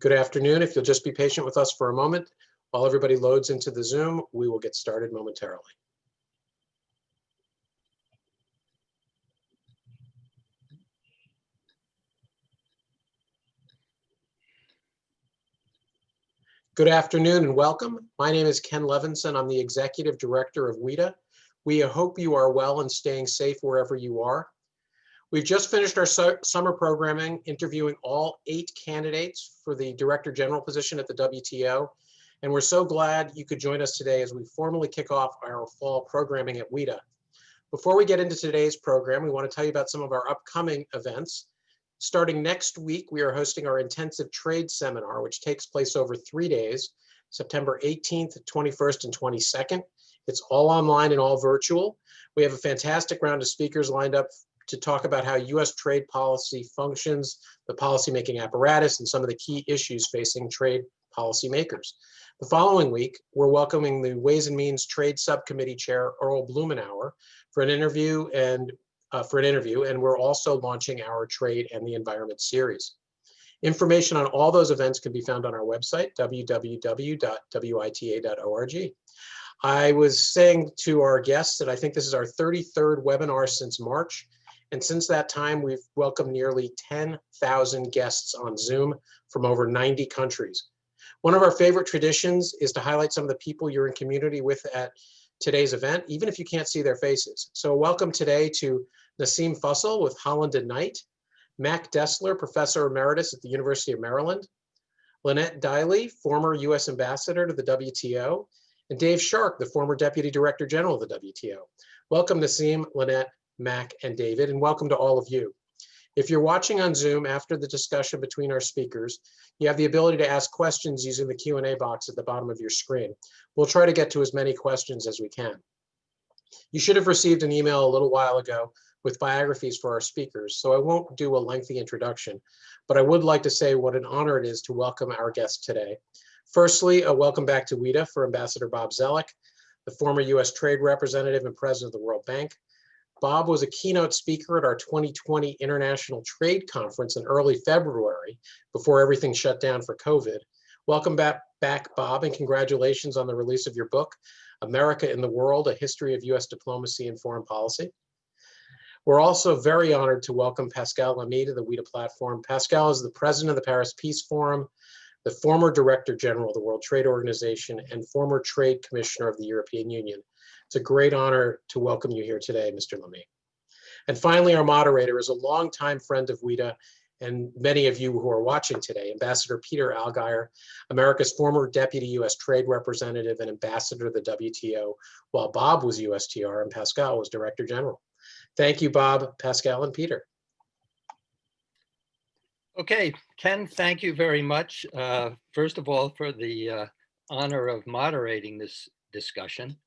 Good afternoon. If you'll just be patient with us for a moment while everybody loads into the Zoom, we will get started momentarily. Good afternoon and welcome. My name is Ken Levinson. I'm the Executive Director of WITA. We hope you are well and staying safe wherever you are. We've just finished our summer programming, interviewing all 8 candidates for the Director General position at the WTO. And we're so glad you could join us today as we formally kick off our fall programming at WITA. Before we get into today's program, we want to tell you about some of our upcoming events. Starting next week, we are hosting our intensive trade seminar, which takes place over 3 days, September 18th, 21st, and 22nd. It's all online and all virtual. We have a fantastic round of speakers lined up to talk about how U.S. trade policy functions, the policymaking apparatus, and some of the key issues facing trade policymakers. The following week, we're welcoming the Ways and Means Trade Subcommittee Chair, Earl Blumenauer, for an interview, and we're also launching our Trade and the Environment series. Information on all those events can be found on our website, www.wita.org. I was saying to our guests that I think this is our 33rd webinar since March. And since that time, we've welcomed nearly 10,000 guests on Zoom from over 90 countries. One of our favorite traditions is to highlight some of the people you're in community with at today's event, even if you can't see their faces. So welcome today to Nassim Fussell with Holland and Knight, Mac Dessler, Professor Emeritus at the University of Maryland, Lynette Diley, former U.S. Ambassador to the WTO, and Dave Shark, the former Deputy Director General of the WTO. Welcome Nassim, Lynette, Mac, and David, and welcome to all of you. If you're watching on Zoom after the discussion between our speakers, you have the ability to ask questions using the Q&A box at the bottom of your screen. We'll try to get to as many questions as we can. You should have received an email a little while ago with biographies for our speakers, so I won't do a lengthy introduction, but I would like to say what an honor it is to welcome our guests today. Firstly, a welcome back to WITA for Ambassador Bob Zoellick, the former U.S. Trade Representative and President of the World Bank. Bob was a keynote speaker at our 2020 International Trade Conference in early February before everything shut down for COVID. Welcome back, Bob, and congratulations on the release of your book, America in the World, A History of U.S. Diplomacy and Foreign Policy. We're also very honored to welcome Pascal Lamy to the WITA platform. Pascal is the president of the Paris Peace Forum, the former Director General of the World Trade Organization, and former Trade Commissioner of the European Union. It's a great honor to welcome you here today, Mr. Lamy. And finally, our moderator is a longtime friend of WITA and many of you who are watching today, Ambassador Peter Allgeier, America's former Deputy U.S. Trade Representative and Ambassador to the WTO, while Bob was USTR and Pascal was Director General. Thank you, Bob, Pascal, and Peter. Okay, Ken, thank you very much. First of all, for the honor of moderating this discussion.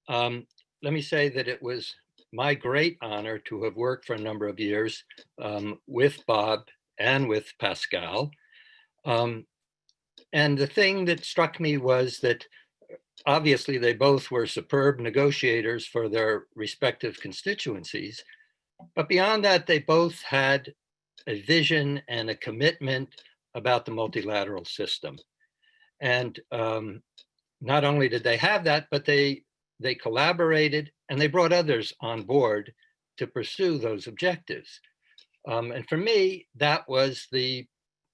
Let me say that it was my great honor to have worked for a number of years with Bob and with Pascal. And the thing that struck me was that obviously they both were superb negotiators for their respective constituencies. But beyond that, they both had a vision and a commitment about the multilateral system. And not only did they have that, but they collaborated and they brought others on board to pursue those objectives. And for me, that was the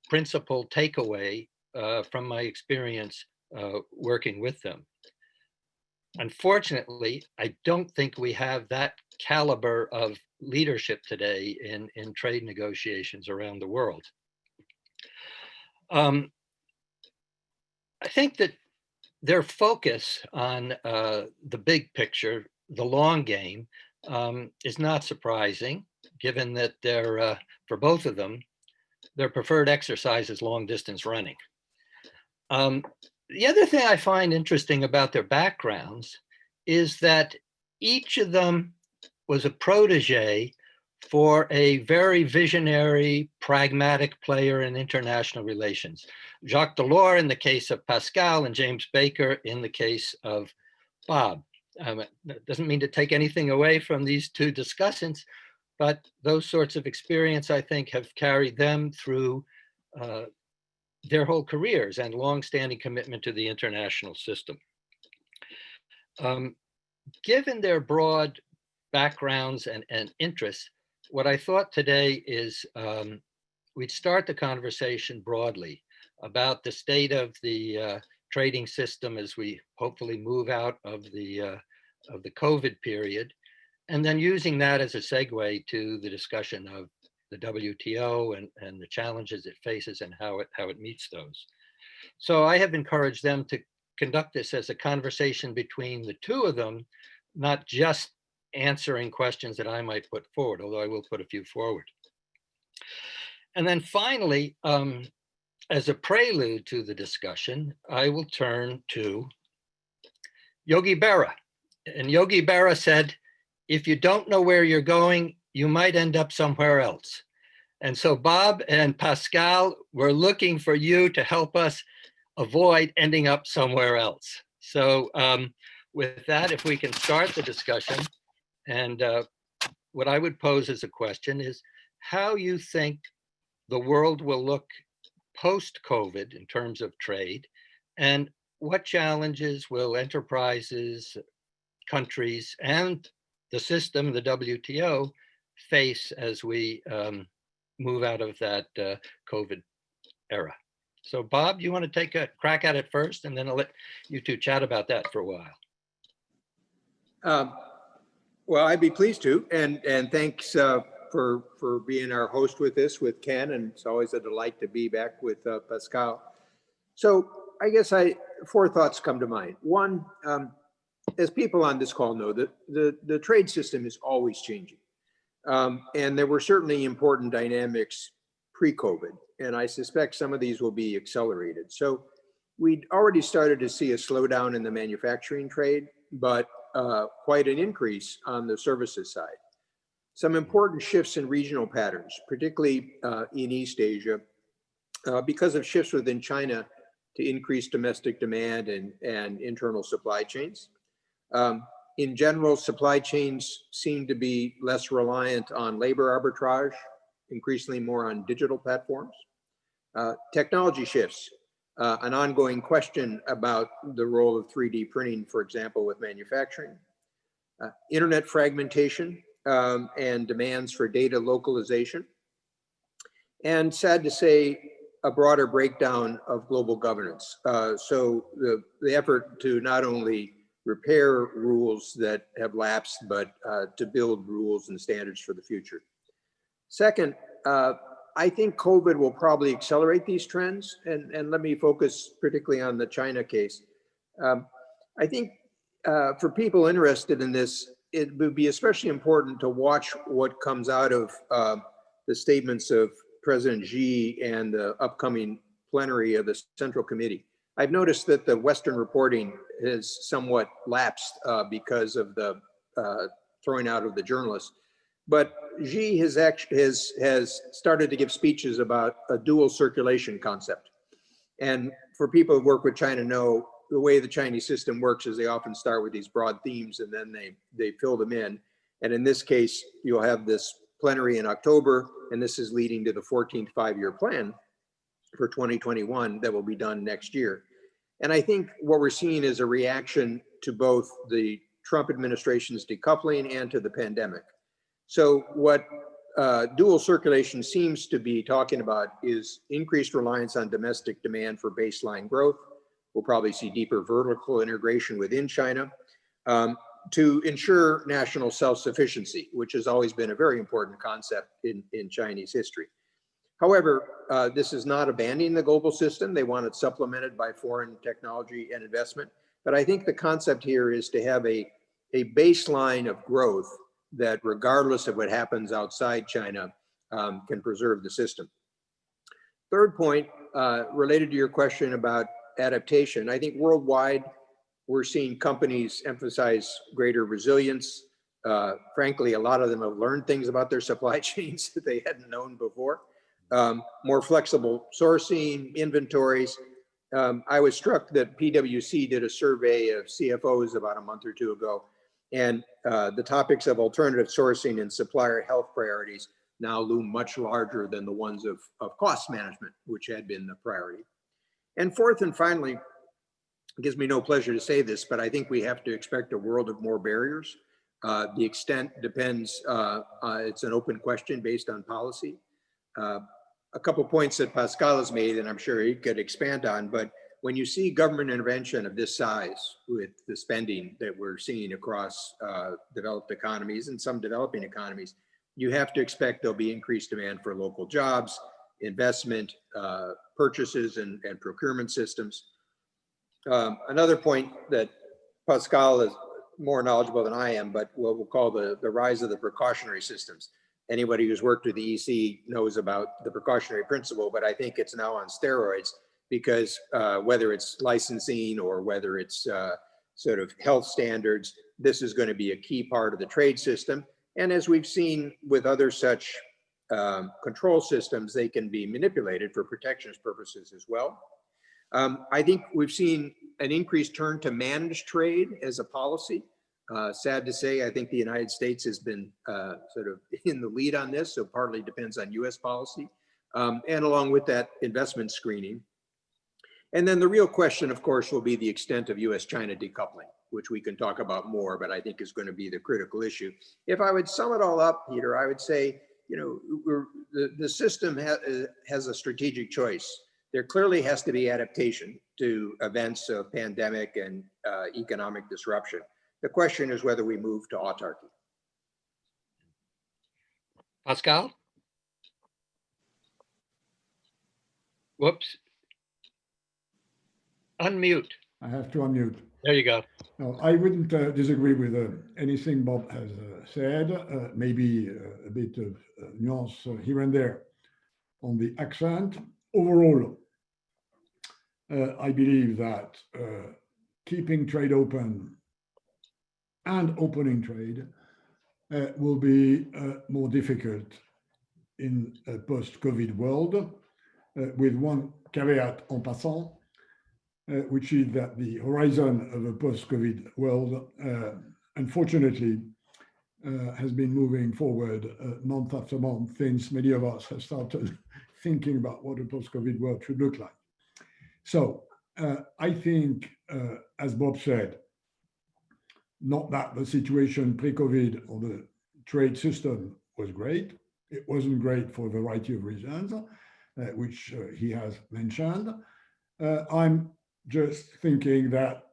principal takeaway from my experience working with them. Unfortunately, I don't think we have that caliber of leadership today in trade negotiations around the world. I think that their focus on the big picture, the long game, is not surprising, given that they're, for both of them, their preferred exercise is long distance running. The other thing I find interesting about their backgrounds is that each of them was a protege for a very visionary, pragmatic player in international relations. Jacques Delors in the case of Pascal and James Baker in the case of Bob. That doesn't mean to take anything away from these two discussants, but those sorts of experience, I think, have carried them through their whole careers and longstanding commitment to the international system. Given their broad backgrounds and interests, what I thought today is we'd start the conversation broadly about the state of the trading system as we hopefully move out of the COVID period, and then using that as a segue to the discussion of the WTO and the challenges it faces and how it meets those. So I have encouraged them to conduct this as a conversation between the two of them, not just answering questions that I might put forward, although I will put a few forward. And then finally, as a prelude to the discussion, I will turn to Yogi Berra. And Yogi Berra said, if you don't know where you're going, you might end up somewhere else. And so Bob and Pascal, we're looking for you to help us avoid ending up somewhere else. So with that, if we can start the discussion, and what I would pose as a question is how you think the world will look post-COVID in terms of trade, and what challenges will enterprises, countries, and the system, the WTO, face as we move out of that COVID era. So Bob, you want to take a crack at it first, and then I'll let you two chat about that for a while. Well, I'd be pleased to, and thanks for being our host with this with Ken, and it's always a delight to be back with Pascal. So I guess four thoughts come to mind. One, as people on this call know, the trade system is always changing. And there were certainly important dynamics pre-COVID, and I suspect some of these will be accelerated. So we'd already started to see a slowdown in the manufacturing trade, but quite an increase on the services side. Some important shifts in regional patterns, particularly in East Asia, because of shifts within China to increase domestic demand and internal supply chains. In general, supply chains seem to be less reliant on labor arbitrage, increasingly more on digital platforms. Technology shifts, an ongoing question about the role of 3D printing, for example, with manufacturing. Internet fragmentation and demands for data localization. And sad to say, a broader breakdown of global governance. So the effort to not only repair rules that have lapsed, but to build rules and standards for the future. Second, I think COVID will probably accelerate these trends, and let me focus particularly on the China case. I think for people interested in this, it would be especially important to watch what comes out of the statements of President Xi and the upcoming plenary of the Central Committee. I've noticed that the Western reporting has somewhat lapsed because of the throwing out of the journalists. But Xi has started to give speeches about a dual circulation concept. And for people who work with China know, the way the Chinese system works is they often start with these broad themes and then they fill them in. And in this case, you'll have this plenary in October, and this is leading to the 14th five-year plan for 2021 that will be done next year. And I think what we're seeing is a reaction to both the Trump administration's decoupling and to the pandemic. So what dual circulation seems to be talking about is increased reliance on domestic demand for baseline growth. We'll probably see deeper vertical integration within China to ensure national self-sufficiency, which has always been a very important concept in Chinese history. However, this is not abandoning the global system. They want it supplemented by foreign technology and investment. But I think the concept here is to have a baseline of growth that, regardless of what happens outside China, can preserve the system. Third point, related to your question about adaptation, I think worldwide, we're seeing companies emphasize greater resilience. Frankly, a lot of them have learned things about their supply chains that they hadn't known before. More flexible sourcing, inventories. I was struck that PwC did a survey of CFOs about a month or two ago, and the topics of alternative sourcing and supplier health priorities now loom much larger than the ones of cost management, which had been the priority. And fourth and finally, it gives me no pleasure to say this, but I think we have to expect a world of more barriers. The extent depends, it's an open question based on policy. A couple points that Pascal has made, and I'm sure he could expand on, but when you see government intervention of this size with the spending that we're seeing across developed economies and some developing economies, you have to expect there'll be increased demand for local jobs, investment, purchases, and procurement systems. Another point that Pascal is more knowledgeable than I am, but what we'll call the rise of the precautionary systems. Anybody who's worked with the EC knows about the precautionary principle, but I think it's now on steroids because whether it's licensing or whether it's sort of health standards, this is going to be a key part of the trade system. And as we've seen with other such control systems, they can be manipulated for protectionist purposes as well. I think we've seen an increased turn to managed trade as a policy. Sad to say, I think the United States has been sort of in the lead on this, so partly depends on US policy. And along with that, investment screening. And then the real question, of course, will be the extent of US-China decoupling, which we can talk about more, but I think is going to be the critical issue. If I would sum it all up, Peter, I would say, you know, the system has a strategic choice. There clearly has to be adaptation to events of pandemic and economic disruption. The question is whether we move to autarky. Pascal? Whoops. Unmute. I have to unmute. There you go. No, I wouldn't disagree with anything Bob has said. Maybe a bit of nuance here and there on the accent. Overall, I believe that keeping trade open and opening trade will be more difficult in a post-COVID world, with one caveat en passant, which is that the horizon of a post-COVID world, unfortunately, has been moving forward month after month since many of us have started thinking about what a post-COVID world should look like. So I think, as Bob said, not that the situation pre-COVID or the trade system was great. It wasn't great for a variety of reasons, which he has mentioned. I'm just thinking that,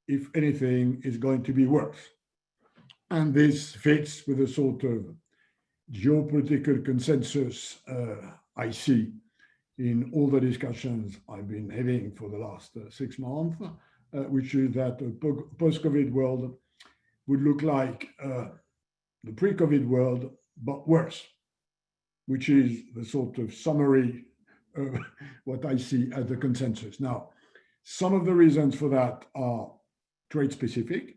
if anything, is going to be worse. And this fits with the sort of geopolitical consensus I see in all the discussions I've been having for the last 6 months, which is that a post-COVID world would look like the pre-COVID world, but worse, which is the sort of summary of what I see as the consensus. Now, some of the reasons for that are trade specific.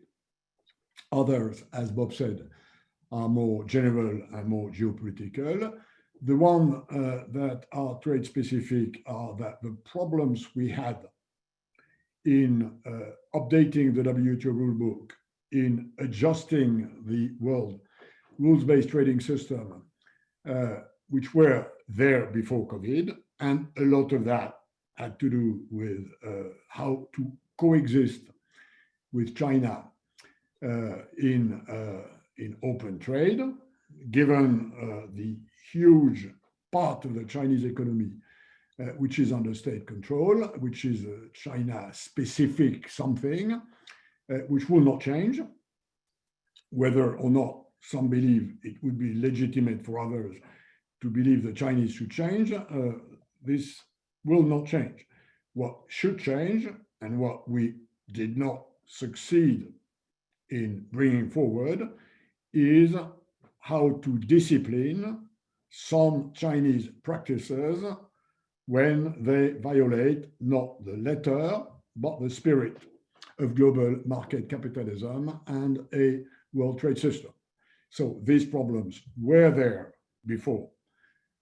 Others, as Bob said, are more general and more geopolitical. The one that are trade specific are that the problems we had in updating the WTO rulebook, in adjusting the world rules-based trading system, which were there before COVID, and a lot of that had to do with how to coexist with China in open trade, given the huge part of the Chinese economy which is under state control, which is a China-specific something, which will not change, whether or not some believe it would be legitimate for others to believe the Chinese should change. This will not change. What should change, and what we did not succeed in bringing forward, is how to discipline some Chinese practices when they violate not the letter, but the spirit of global market capitalism and a world trade system. So these problems were there before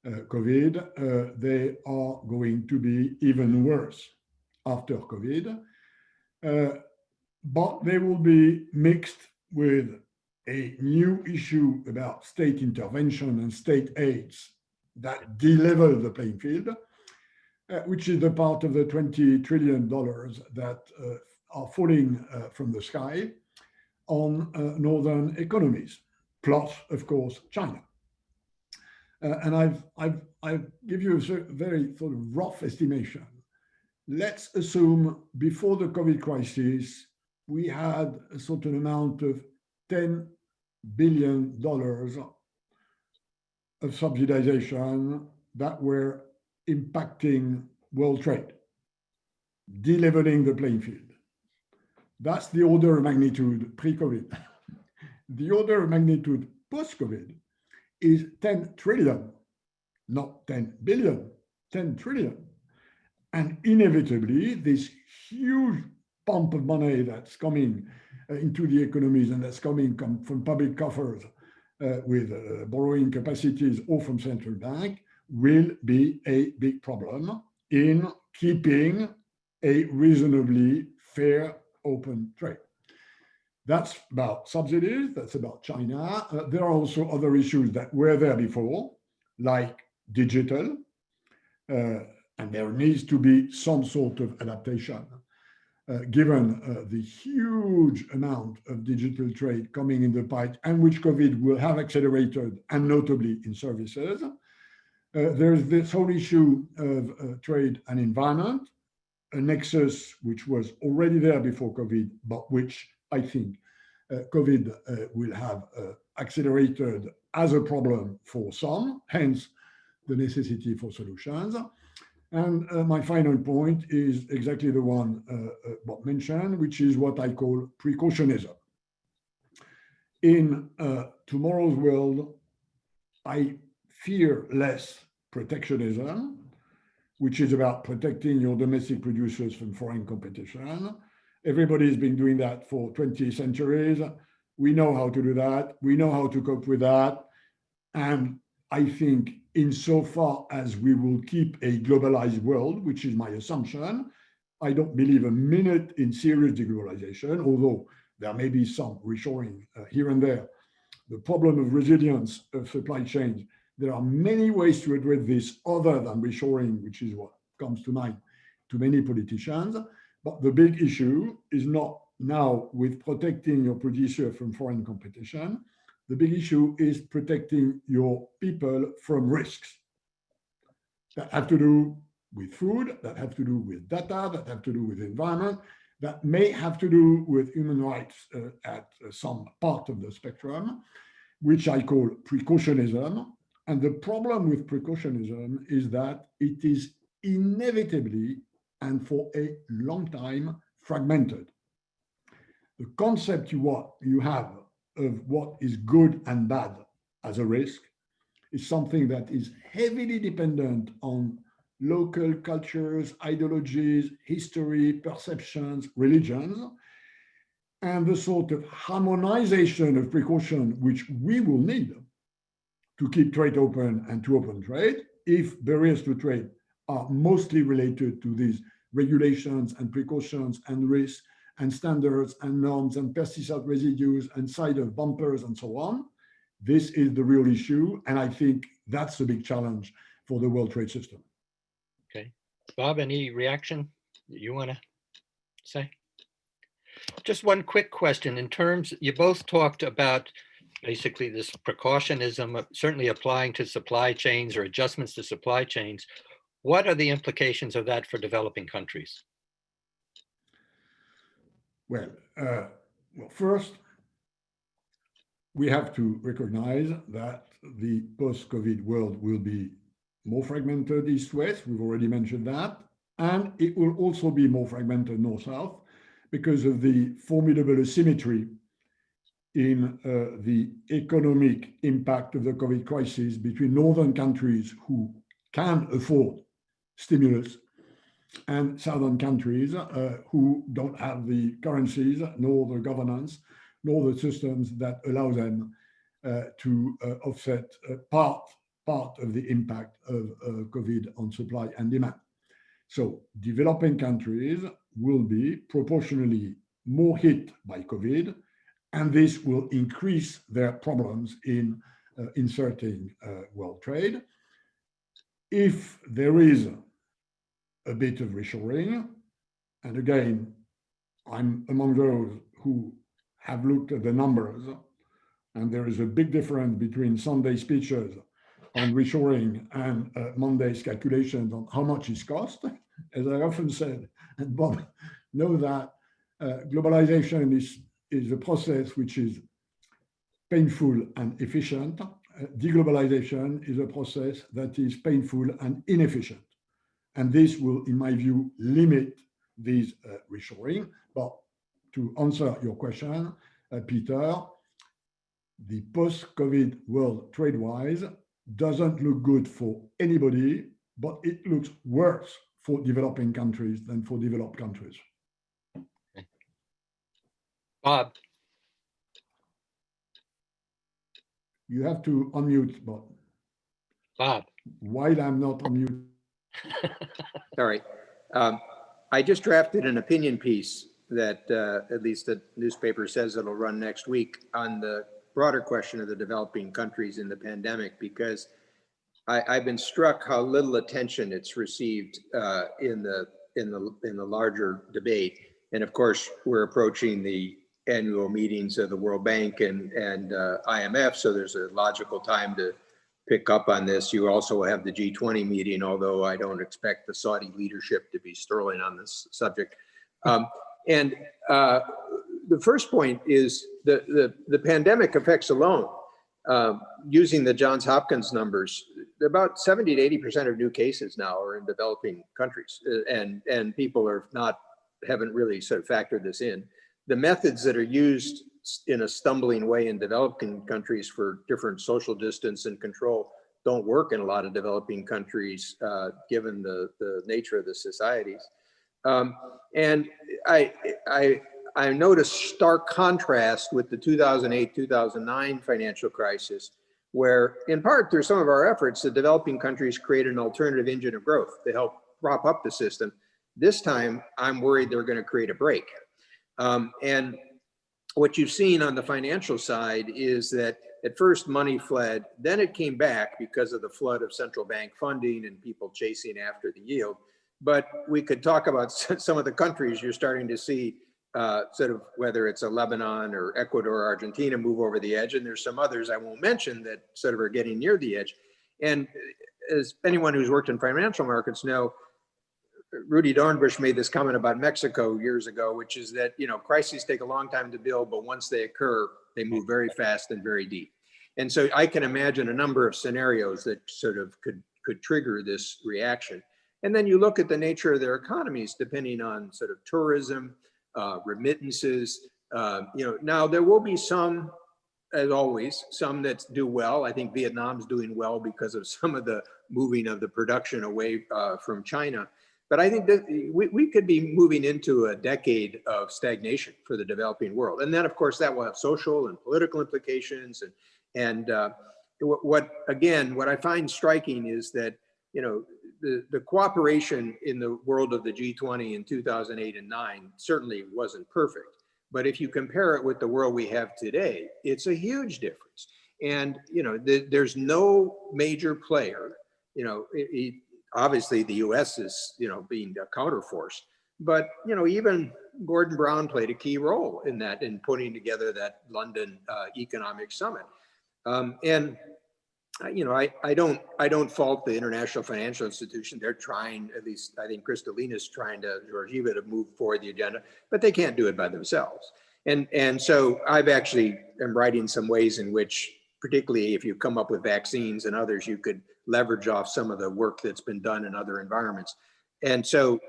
COVID. They are going to be even worse after COVID, but they will be mixed with a new issue about state intervention and state aids that delevel the playing field, which is the part of the $20 trillion that are falling from the sky on northern economies, plus, of course, China. And I've give you a very sort of rough estimation. Let's assume before the COVID crisis, we had a certain amount of $10 billion of subsidization that were impacting world trade, deleveling the playing field. That's the order of magnitude pre-COVID. The order of magnitude post-COVID is 10 trillion, not 10 billion, 10 trillion. And inevitably, this huge pump of money that's coming into the economies and that's coming from public coffers with borrowing capacities or from central bank will be a big problem in keeping a reasonably fair open trade. That's about subsidies, that's about China. There are also other issues that were there before, like digital, and there needs to be some sort of adaptation, given the huge amount of digital trade coming in the pipe and which COVID will have accelerated, and notably in services. There's this whole issue of trade and environment, a nexus which was already there before COVID, but which I think COVID will have accelerated as a problem for some, hence the necessity for solutions. And my final point is exactly the one Bob mentioned, which is what I call precautionism. In tomorrow's world, I fear less protectionism, which is about protecting your domestic producers from foreign competition. Everybody's been doing that for 20 centuries. We know how to do that. We know how to cope with that. And I think insofar as we will keep a globalized world, which is my assumption, I don't believe a minute in serious deglobalization, although there may be some reshoring here and there. The problem of resilience of supply chains, there are many ways to address this other than reshoring, which is what comes to mind to many politicians. But the big issue is not now with protecting your producer from foreign competition. The big issue is protecting your people from risks that have to do with food, that have to do with data, that have to do with environment, that may have to do with human rights at some part of the spectrum, which I call precautionism. And the problem with precautionism is that it is inevitably and for a long time fragmented. The concept you have of what is good and bad as a risk is something that is heavily dependent on local cultures, ideologies, history, perceptions, religions, and the sort of harmonization of precaution which we will need to keep trade open and to open trade, if barriers to trade are mostly related to these regulations and precautions and risks and standards and norms and pesticide residues and side of bumpers and so on. This is the real issue. And I think that's the big challenge for the world trade system. Okay. Bob, any reaction that you want to say? Just one quick question. In terms, you both talked about basically this precautionism, certainly applying to supply chains or adjustments to supply chains. What are the implications of that for developing countries? Well, first, we have to recognize that the post-COVID world will be more fragmented east-west. We've already mentioned that. And it will also be more fragmented north-south because of the formidable asymmetry in the economic impact of the COVID crisis between northern countries who can afford stimulus and southern countries who don't have the currencies, nor the governance, nor the systems that allow them to offset part of the impact of COVID on supply and demand. So developing countries will be proportionally more hit by COVID and this will increase their problems in inserting world trade. If there is a bit of reshoring, and again, I'm among those who have looked at the numbers, and there is a big difference between Sunday speeches on reshoring and Monday's calculations on how much it costs. As I often said, and Bob knows that globalization is a process which is painful and efficient. Deglobalization is a process that is painful and inefficient. And this will, in my view, limit these reshoring. But to answer your question, Peter, the post-COVID world trade-wise doesn't look good for anybody, but it looks worse for developing countries than for developed countries. Bob. You have to unmute, Bob. Bob. While I'm not on mute. Sorry. I just drafted an opinion piece that at least the newspaper says it'll run next week on the broader question of the developing countries in the pandemic, because I've been struck how little attention it's received in the larger debate. And of course, we're approaching the annual meetings of the World Bank and IMF, so there's a logical time to pick up on this. You also have the G20 meeting, although I don't expect the Saudi leadership to be sterling on this subject. And the first point is the pandemic effects alone. Using the Johns Hopkins numbers, about 70 to 80% of new cases now are in developing countries, and people haven't really sort of factored this in. The methods that are used in a stumbling way in developing countries for different social distance and control don't work in a lot of developing countries, given the nature of the societies. And I noticed stark contrast with the 2008-2009 financial crisis, where in part through some of our efforts, the developing countries created an alternative engine of growth to help prop up the system. This time, I'm worried they're going to create a break. And what you've seen on the financial side is that at first money fled, then it came back because of the flood of central bank funding and people chasing after the yield. But we could talk about some of the countries you're starting to see, sort of whether it's a Lebanon or Ecuador or Argentina move over the edge, and there's some others I won't mention that sort of are getting near the edge. And as anyone who's worked in financial markets know, Rudy Dornbush made this comment about Mexico years ago, which is that, you know, crises take a long time to build, but once they occur, they move very fast and very deep. And so I can imagine a number of scenarios that sort of could trigger this reaction. And then you look at the nature of their economies, depending on sort of tourism, remittances. You know, now there will be some, as always, some that do well. I think Vietnam's doing well because of some of the moving of the production away from China. But I think that we could be moving into a decade of stagnation for the developing world. And then, of course, that will have social and political implications. And what I find striking is that, you know, the cooperation in the world of the G20 in 2008 and 9 certainly wasn't perfect. But if you compare it with the world we have today, it's a huge difference. And, you know, there's no major player, you know, obviously the US is, you know, being a counterforce, but, you know, even Gordon Brown played a key role in that, in putting together that London economic summit. And, you know, I don't fault the international financial institution. They're trying, at least I think Kristalina's trying to, Georgieva, to move forward the agenda, but they can't do it by themselves. And so I've actually am writing some ways in which, particularly if you come up with vaccines and others, you could leverage off some of the work that's been done in other environments. And so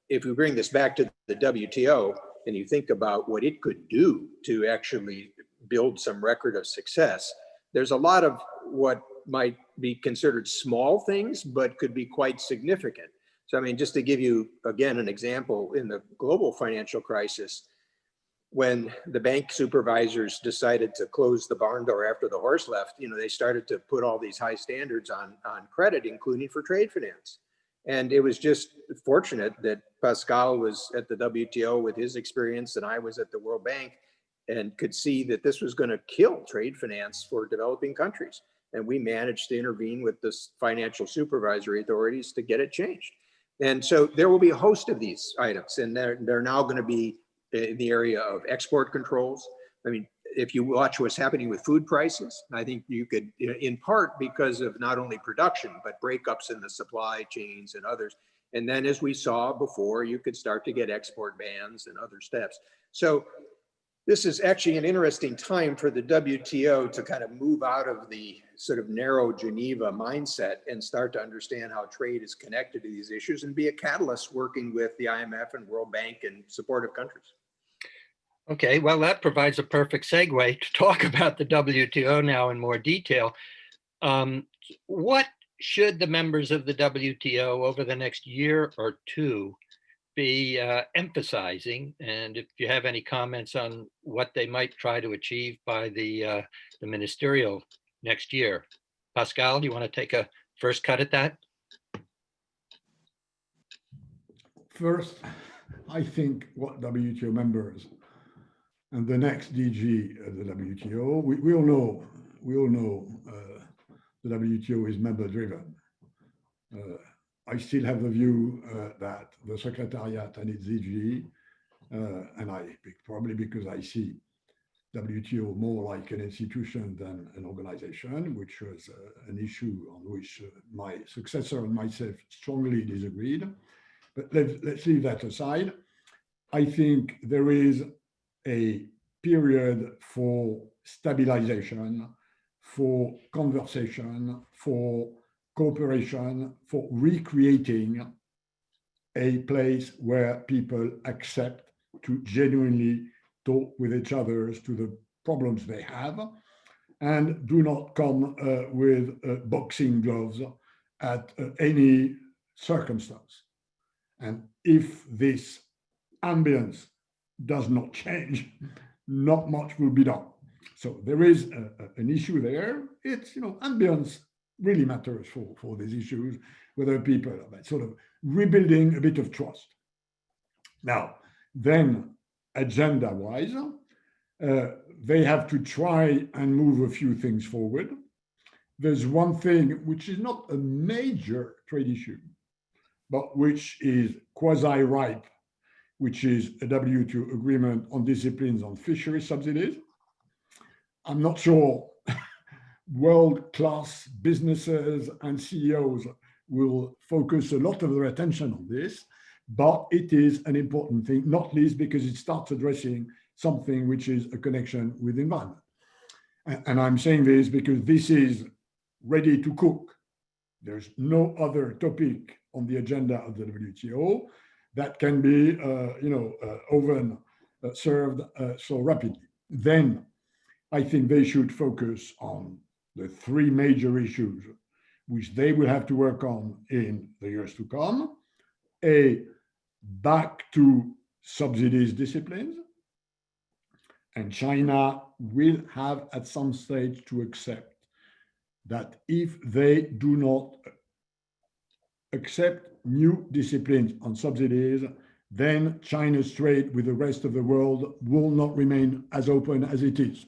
if we bring this back to the WTO and you think about what it could do to actually build some record of success, there's a lot of what might be considered small things, but could be quite significant. So, I mean, just to give you, again, an example, in the global financial crisis, when the bank supervisors decided to close the barn door after the horse left, you know, they started to put all these high standards on credit, including for trade finance. And it was just fortunate that Pascal was at the WTO with his experience and I was at the World Bank. and could see that this was going to kill trade finance for developing countries. And we managed to intervene with the financial supervisory authorities to get it changed. And so there will be a host of these items, and they're now going to be in the area of export controls. I mean, if you watch what's happening with food prices, I think you could, in part because of not only production, but breakups in the supply chains and others. And then as we saw before, you could start to get export bans and other steps. So this is actually an interesting time for the WTO to kind of move out of the sort of narrow Geneva mindset and start to understand how trade is connected to these issues and be a catalyst working with the IMF and World Bank and supportive countries. Okay, well, that provides a perfect segue to talk about the WTO now in more detail. What should the members of the WTO over the next year or two be emphasizing? And if you have any comments on what they might try to achieve by the ministerial next year. Pascal, you want to take a first cut at that? First, I think what WTO members and the next DG of the WTO, we all know the WTO is member driven. I still have the view that the Secretariat and its DG, and probably because I see WTO more like an institution than an organization, which was an issue on which my successor and myself strongly disagreed. But let's leave that aside. I think there is a period for stabilization, for conversation, for cooperation, for recreating a place where people accept to genuinely talk with each other as to the problems they have and do not come with boxing gloves at any circumstance. And if this ambience does not change, not much will be done. So there is an issue there. It's, ambience really matters for these issues, whether people are sort of rebuilding a bit of trust. Now, then agenda-wise, they have to try and move a few things forward. There's one thing which is not a major trade issue, but which is quasi-ripe, which is a WTO agreement on disciplines on fishery subsidies. I'm not sure world-class businesses and CEOs will focus a lot of their attention on this, but it is an important thing, not least because it starts addressing something which is a connection with the environment. And I'm saying this because this is ready to cook. There's no other topic on the agenda of the WTO that can be, oven served so rapidly. Then I think they should focus on the three major issues which they will have to work on in the years to come. Back to subsidies disciplines. And China will have at some stage to accept that if they do not accept new disciplines on subsidies, then China's trade with the rest of the world will not remain as open as it is.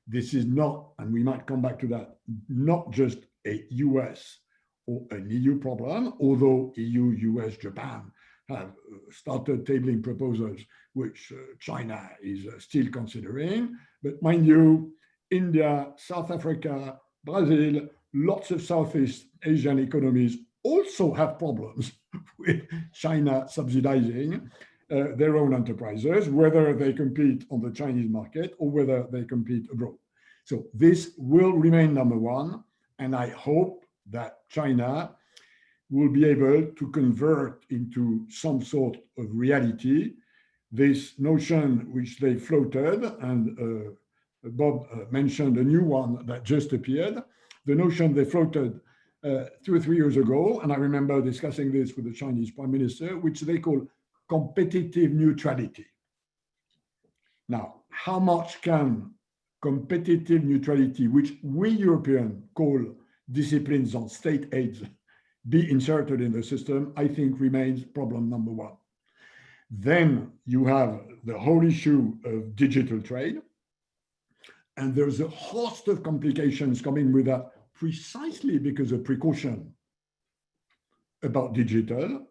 This is not, and we might come back to that, not just a US or an EU problem, although EU, US, Japan have started tabling proposals which China is still considering. But mind you, India, South Africa, Brazil, lots of Southeast Asian economies also have problems with China subsidizing their own enterprises, whether they compete on the Chinese market or whether they compete abroad. So this will remain number one, and I hope that China will be able to convert into some sort of reality this notion which they floated, and Bob mentioned a new one that just appeared, the notion they floated 2 or 3 years ago, and I remember discussing this with the Chinese Prime Minister, which they call competitive neutrality. Now, how much can competitive neutrality, which we Europeans call disciplines on state aids, be inserted in the system, I think remains problem number one. Then you have the whole issue of digital trade. And there's a host of complications coming with that precisely because of precaution about digital,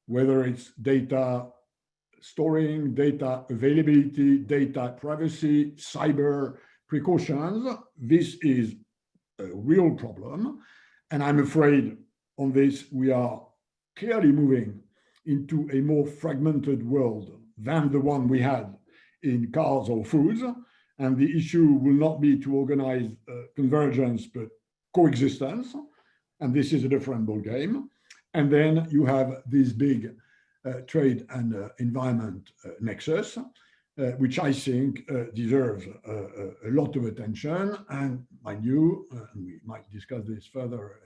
whether it's data storing, data availability, data privacy, cyber precautions. This is a real problem. And I'm afraid on this, we are clearly moving into a more fragmented world than the one we had in cars or foods. And the issue will not be to organize convergence, but coexistence. And this is a different ballgame. And then you have this big trade and environment nexus, which I think deserves a lot of attention. And mind you, and we might discuss this further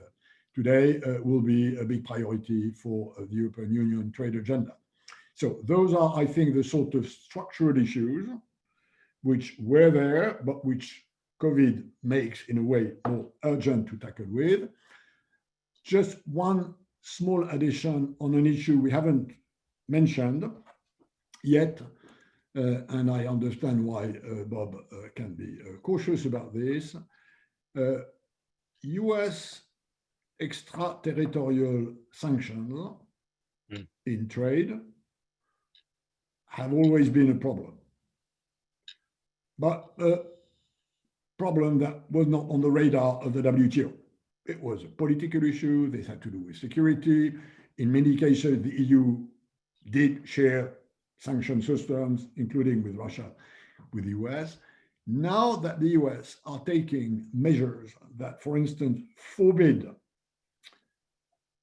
today, will be a big priority for the European Union trade agenda. So those are, I think, the sort of structural issues which were there, but which COVID makes in a way more urgent to tackle with. Just one small addition on an issue we haven't mentioned yet, and I understand why Bob can be cautious about this. US extraterritorial sanctions in trade have always been a problem, but a problem that was not on the radar of the WTO. It was a political issue. This had to do with security. In many cases, the EU did share sanction systems, including with Russia, with the US. Now that the US are taking measures that, for instance, forbid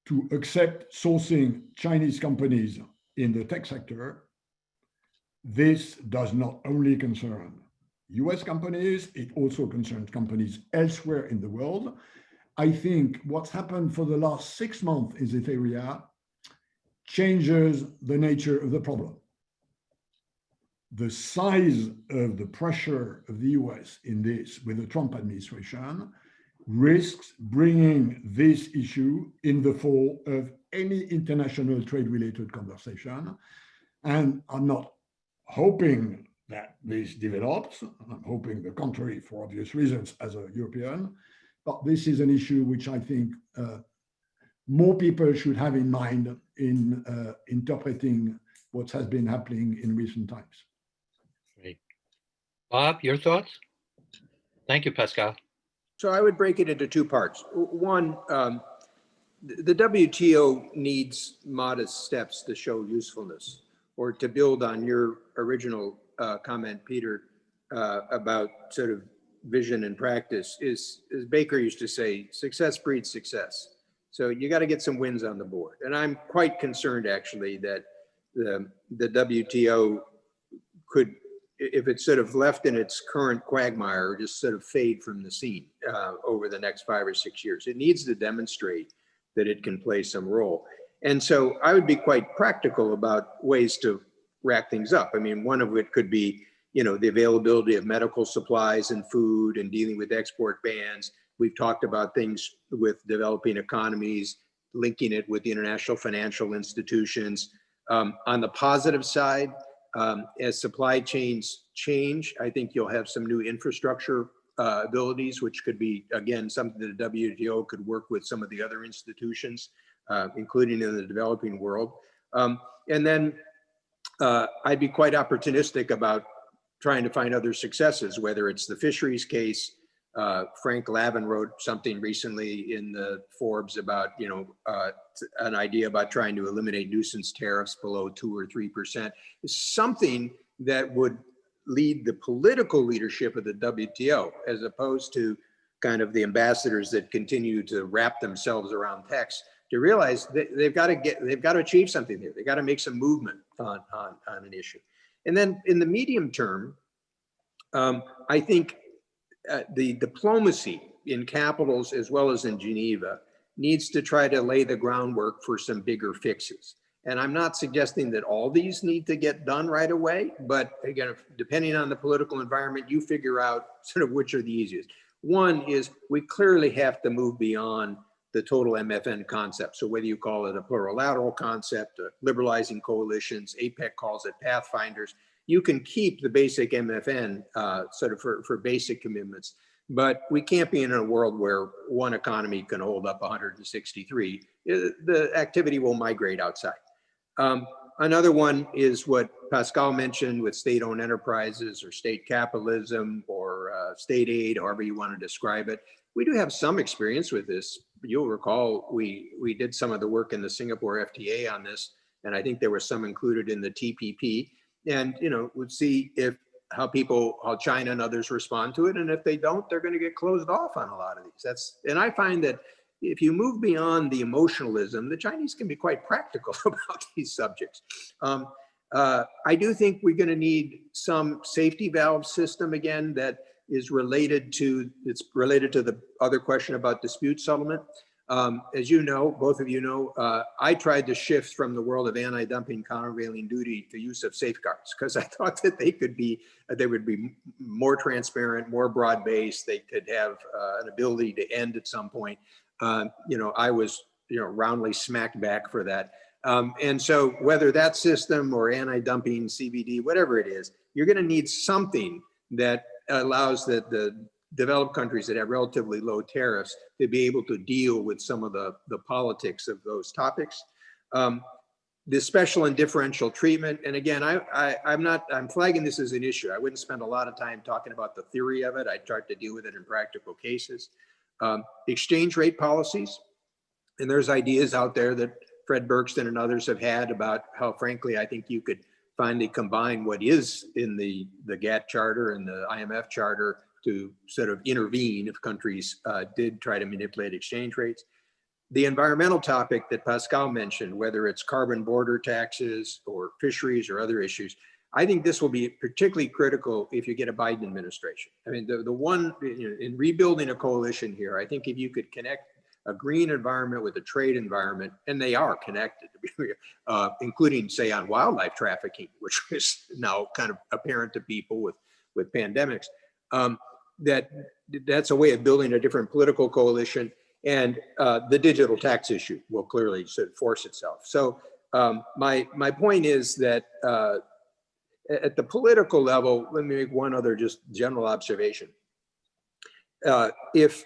to accept sourcing Chinese companies in the tech sector, this does not only concern US companies, it also concerns companies elsewhere in the world. I think what's happened for the last 6 months in this area changes the nature of the problem. The size of the pressure of the US in this with the Trump administration risks bringing this issue in the fall of any international trade-related conversation. And I'm not hoping that this develops. I'm hoping the contrary for obvious reasons as a European. But this is an issue which I think more people should have in mind in interpreting what has been happening in recent times. Great. Bob, your thoughts? Thank you, Pascal. So I would break it into 2 parts. One, the WTO needs modest steps to show usefulness, or to build on your original comment, Peter, about sort of vision and practice. Is, as Baker used to say, success breeds success. So you got to get some wins on the board. And I'm quite concerned, actually, that the WTO could, if it's sort of left in its current quagmire, just sort of fade from the scene over the next 5 or 6 years. It needs to demonstrate that it can play some role. And so I would be quite practical about ways to rack things up. I mean, one of it could be, you know, the availability of medical supplies and food and dealing with export bans. We've talked about things with developing economies, linking it with the international financial institutions. On the positive side, as supply chains change, I think you'll have some new infrastructure abilities, which could be, again, something that the WTO could work with some of the other institutions, including in the developing world. And then I'd be quite opportunistic about trying to find other successes, whether it's the fisheries case. Frank Lavin wrote something recently in the Forbes about, you know, an idea about trying to eliminate nuisance tariffs below 2 or 3%. It's something that would lead the political leadership of the WTO, as opposed to kind of the ambassadors that continue to wrap themselves around text, to realize that they've got to achieve something here. They got to make some movement on an issue. And then in the medium term, I think the diplomacy in capitals as well as in Geneva needs to try to lay the groundwork for some bigger fixes. And I'm not suggesting that all these need to get done right away, but again, depending on the political environment, you figure out sort of which are the easiest. One is we clearly have to move beyond the total MFN concept. So whether you call it a plurilateral concept, liberalizing coalitions, APEC calls it pathfinders, you can keep the basic MFN sort of for basic commitments, but we can't be in a world where one economy can hold up 163. The activity will migrate outside. Another one is what Pascal mentioned with state-owned enterprises or state capitalism or state aid, however you want to describe it. We do have some experience with this. You'll recall we did some of the work in the Singapore FTA on this, and I think there was some included in the TPP. And we'll see how China and others respond to it, and if they don't, they're going to get closed off on a lot of these. And I find that if you move beyond the emotionalism, the Chinese can be quite practical about these subjects. I do think we're going to need some safety valve system again that is related to the other question about dispute settlement. As you know, both of you know, I tried to shift from the world of anti-dumping countervailing duty to use of safeguards because I thought that they would be more transparent, more broad-based. They could have an ability to end at some point. I was roundly smacked back for that. And so whether that system or anti-dumping CVD, whatever it is, you're going to need something that allows the developed countries that have relatively low tariffs to be able to deal with some of the politics of those topics. The special and differential treatment, and again, I'm flagging this as an issue. I wouldn't spend a lot of time talking about the theory of it. I tried to deal with it in practical cases. Exchange rate policies, and there's ideas out there that Fred Bergston and others have had about how, frankly, I think you could finally combine what is in the GATT charter and the IMF charter to sort of intervene if countries did try to manipulate exchange rates. The environmental topic that Pascal mentioned, whether it's carbon border taxes or fisheries or other issues, I think this will be particularly critical if you get a Biden administration. I mean, the one in rebuilding a coalition here, I think if you could connect a green environment with a trade environment, and they are connected, including, say, on wildlife trafficking, which is now kind of apparent to people with pandemics. That's a way of building a different political coalition, and the digital tax issue will clearly sort of force itself. So my point is that at the political level, let me make one other just general observation. If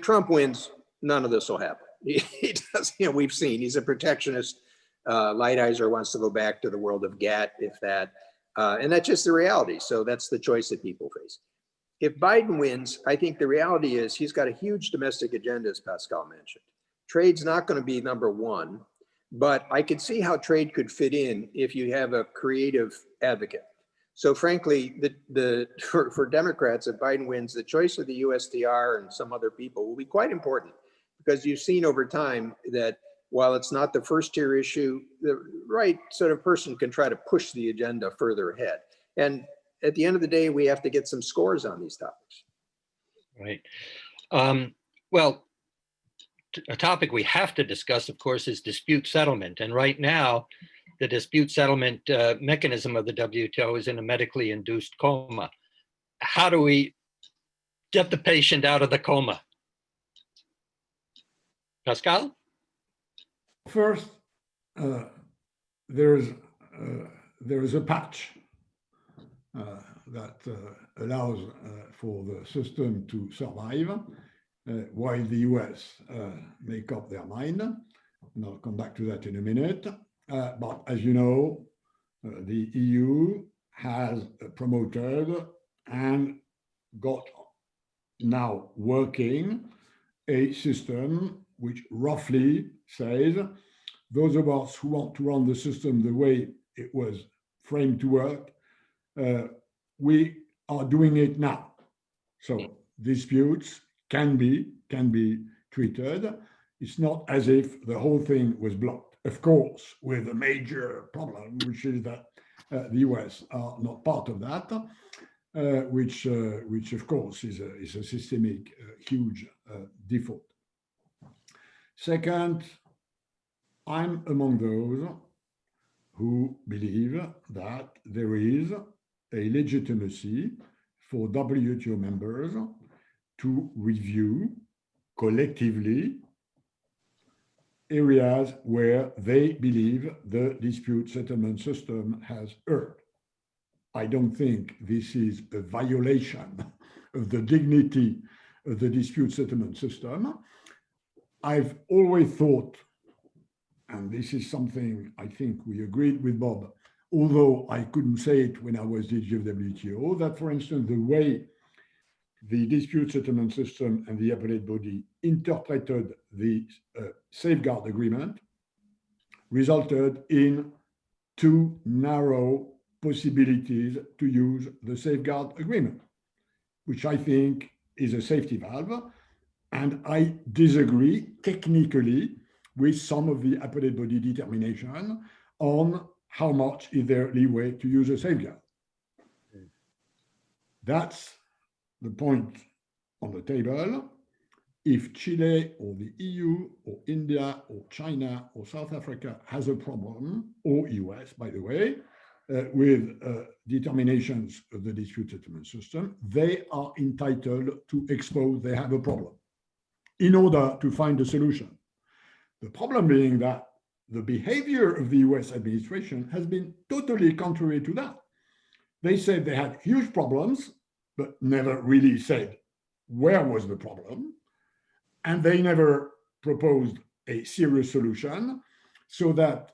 Trump wins, none of this will happen. He does, we've seen he's a protectionist. Lighthizer wants to go back to the world of GATT, if that, and that's just the reality. So that's the choice that people face. If Biden wins, I think the reality is he's got a huge domestic agenda, as Pascal mentioned. Trade's not going to be number one, but I could see how trade could fit in if you have a creative advocate. So frankly, for Democrats, if Biden wins, the choice of the USTR and some other people will be quite important, because you've seen over time that while it's not the first tier issue, the right sort of person can try to push the agenda further ahead. And at the end of the day, we have to get some scores on these topics. Right. Well, a topic we have to discuss, of course, is dispute settlement. And right now, the dispute settlement mechanism of the WTO is in a medically induced coma. How do we get the patient out of the coma? Pascal? First, there is a patch that allows for the system to survive while the US make up their mind. And I'll come back to that in a minute. But as you know, the EU has promoted and got now working a system which roughly says those of us who want to run the system the way it was framed to work, we are doing it now. So disputes can be treated. It's not as if the whole thing was blocked. Of course, with a major problem, which is that the US are not part of that, which of course is a systemic, huge default. Second, I'm among those who believe that there is a legitimacy for WTO members to review collectively areas where they believe the dispute settlement system has erred. I don't think this is a violation of the dignity of the dispute settlement system. I've always thought, and this is something I think we agreed with Bob, although I couldn't say it when I was DG of WTO, that for instance, the way the dispute settlement system and the appellate body interpreted the safeguard agreement resulted in too narrow possibilities to use the safeguard agreement, which I think is a safety valve. And I disagree technically with some of the appellate body determination on how much is there leeway to use a safeguard. That's the point on the table. If Chile or the EU or India or China or South Africa has a problem, or US, by the way, with determinations of the dispute settlement system, they are entitled to expose they have a problem in order to find a solution. The problem being that the behavior of the US administration has been totally contrary to that. They said they had huge problems, but never really said where was the problem. And they never proposed a serious solution, so that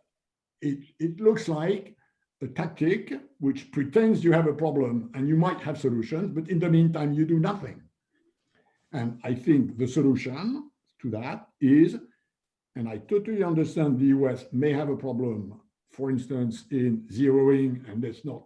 it looks like a tactic which pretends you have a problem and you might have solutions, but in the meantime, you do nothing. And I think the solution to that is, and I totally understand the US may have a problem, for instance, in zeroing, and let's not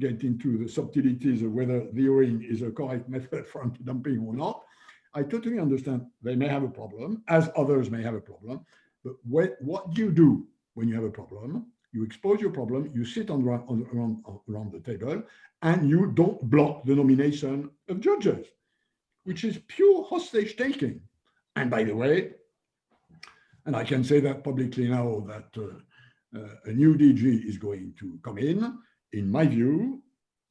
get into the subtleties of whether zeroing is a correct method for anti-dumping or not. I totally understand they may have a problem, as others may have a problem, but what do you do when you have a problem? You expose your problem, you sit around the table, and you don't block the nomination of judges, which is pure hostage taking. And by the way, and I can say that publicly now that a new DG is going to come in my view,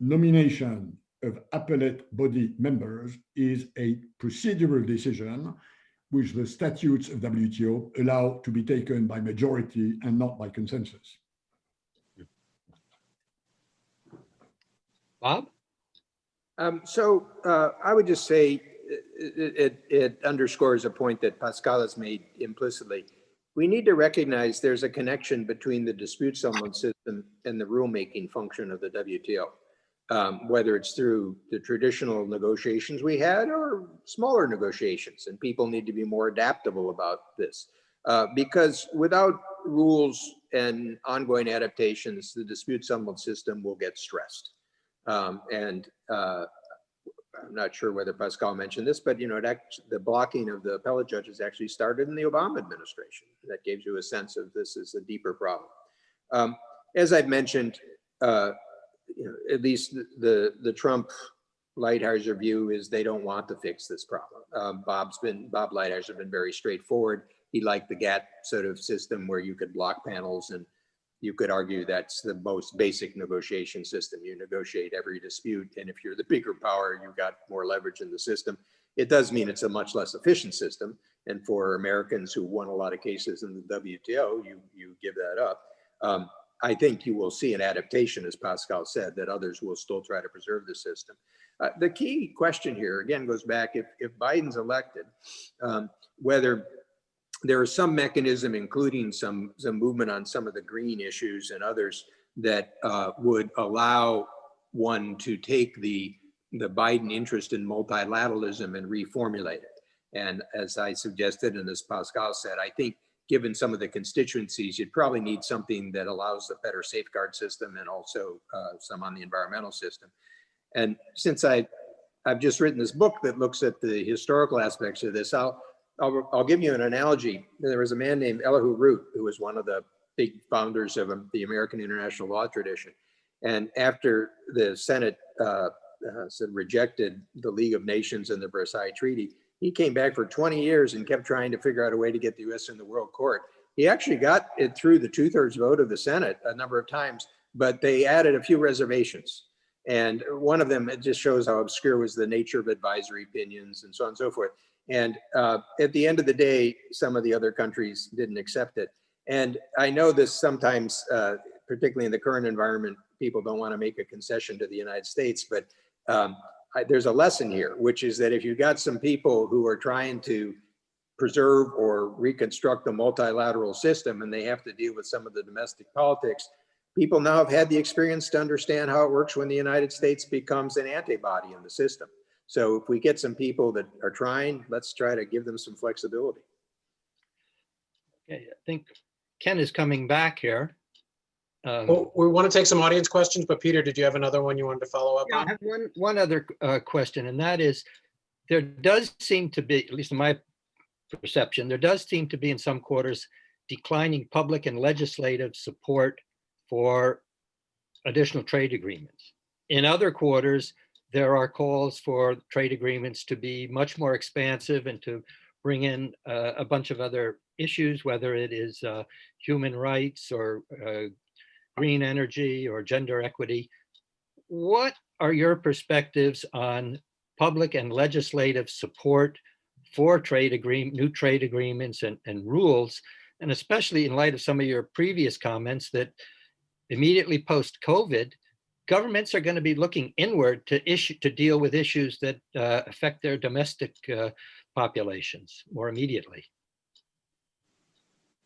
nomination of appellate body members is a procedural decision which the statutes of WTO allow to be taken by majority and not by consensus. Bob? I would just say it underscores a point that Pascal has made implicitly. We need to recognize there's a connection between the dispute settlement system and the rulemaking function of the WTO, whether it's through the traditional negotiations we had or smaller negotiations, and people need to be more adaptable about this. Because without rules and ongoing adaptations, the dispute settlement system will get stressed. I'm not sure whether Pascal mentioned this, but the blocking of the appellate judges actually started in the Obama administration. That gives you a sense of this is a deeper problem. As I've mentioned, at least the Trump Lighthizer view is they don't want to fix this problem. Bob Lighthizer has been very straightforward. He liked the GATT sort of system where you could block panels, and you could argue that's the most basic negotiation system. You negotiate every dispute, and if you're the bigger power, you've got more leverage in the system. It does mean it's a much less efficient system, and for Americans who won a lot of cases in the WTO, you give that up. I think you will see an adaptation, as Pascal said, that others will still try to preserve the system. The key question here, again, goes back, if Biden's elected, whether there is some mechanism, including some movement on some of the green issues and others, that would allow one to take the Biden interest in multilateralism and reformulate it. And as I suggested, and as Pascal said, I think given some of the constituencies, you'd probably need something that allows a better safeguard system and also some on the environmental system. And since I've just written this book that looks at the historical aspects of this, I'll give you an analogy. There was a man named Elihu Root, who was one of the big founders of the International Law tradition. And after the Senate rejected the League of Nations and the Versailles Treaty, he came back for 20 years and kept trying to figure out a way to get the US in the World Court. He actually got it through the 2/3 vote of the Senate a number of times, but they added a few reservations. And one of them, it just shows how obscure was the nature of advisory opinions and so on and so forth. And at the end of the day, some of the other countries didn't accept it. And I know this sometimes, particularly in the current environment, people don't want to make a concession to the United States, but there's a lesson here, which is that if you've got some people who are trying to preserve or reconstruct the multilateral system and they have to deal with some of the domestic politics, people now have had the experience to understand how it works when the United States becomes an antibody in the system. So if we get some people that are trying, let's try to give them some flexibility. Okay, I think Ken is coming back here. Well, we want to take some audience questions, but Peter, did you have another one you wanted to follow up Yeah, I on? have one other question, and that is, there does seem to be, at least in my perception, there does seem to be in some quarters declining public and legislative support for additional trade agreements. In other quarters, there are calls for trade agreements to be much more expansive and to bring in a bunch of other issues, whether it is human rights or green energy or gender equity. What are your perspectives on public and legislative support for new trade agreements and rules, and especially in light of some of your previous comments that immediately post-COVID, governments are going to be looking inward to deal with issues that affect their domestic populations more immediately?